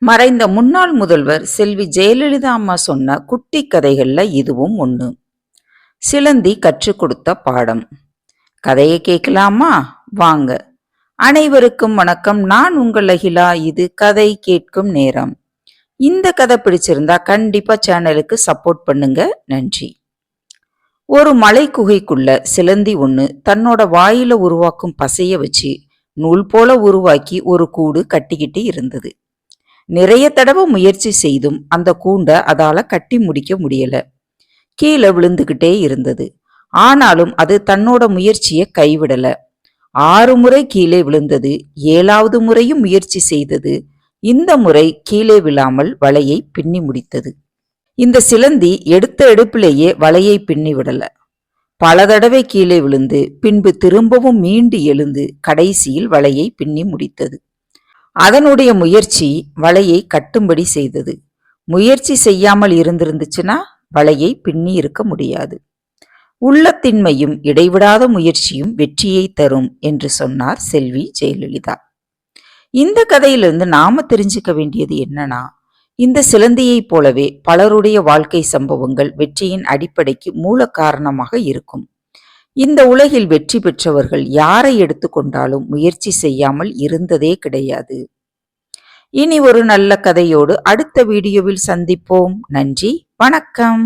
மறைந்த முன்னாள் முதல்வர் செல்வி ஜெயலலிதா அம்மா சொன்ன குட்டி கதைகள்ல இதுவும் ஒண்ணு. சிலந்தி கற்றுக் கொடுத்த பாடம். கதையை கேட்கலாமா? வாங்க. அனைவருக்கும் வணக்கம். நான் உங்கள் அகிலா. இது கதை கேட்கும் நேரம். இந்த கதை பிடிச்சிருந்தா கண்டிப்பா சேனலுக்கு சப்போர்ட் பண்ணுங்க. நன்றி. ஒரு மலை குகைக்குள்ள சிலந்தி ஒண்ணு தன்னோட வாயில உருவாக்கும் பசைய வச்சு நூல் போல உருவாக்கி ஒரு கூடு கட்டிக்கிட்டு இருந்தது. நிறைய தடவை முயற்சி செய்தும் அந்த கூண்டை அதால கட்டி முடிக்க முடியல. கீழே விழுந்துகிட்டே இருந்தது. ஆனாலும் அது தன்னோட முயற்சியை கைவிடல. 6 முறை கீழே விழுந்தது. 7வது முறையும் முயற்சி செய்தது. இந்த முறை கீழே விழாமல் வலையை பின்னி முடித்தது. இந்த சிலந்தி எடுத்த எடுப்பிலேயே வலையை பின்னி விடல. பல தடவை கீழே விழுந்து பின்பு திரும்பவும் மீண்டு எழுந்து கடைசியில் வலையை பின்னி முடித்தது. அதனுடைய முயற்சி வலையை கட்டும்படி செய்தது. முயற்சி செய்யாமல் இருந்திருந்துச்சுன்னா வலையை பின்னி இருக்க முடியாது. உள்ளத்தின்மையும் இடைவிடாத முயற்சியும் வெற்றியை தரும் என்று சொன்னார் செல்வி ஜெயலலிதா. இந்த கதையிலிருந்து நாம தெரிஞ்சுக்க வேண்டியது என்னன்னா, இந்த சிலந்தியை போலவே பலருடைய வாழ்க்கை சம்பவங்கள் வெற்றியின் அடிப்படைக்கு மூல காரணமாக இருக்கும். இந்த உலகில் வெற்றி பெற்றவர்கள் யாரை எடுத்துக்கொண்டாலும் முயற்சி செய்யாமல் இருந்ததே கிடையாது. இனி ஒரு நல்ல கதையோடு அடுத்த வீடியோவில் சந்திப்போம். நன்றி, வணக்கம்.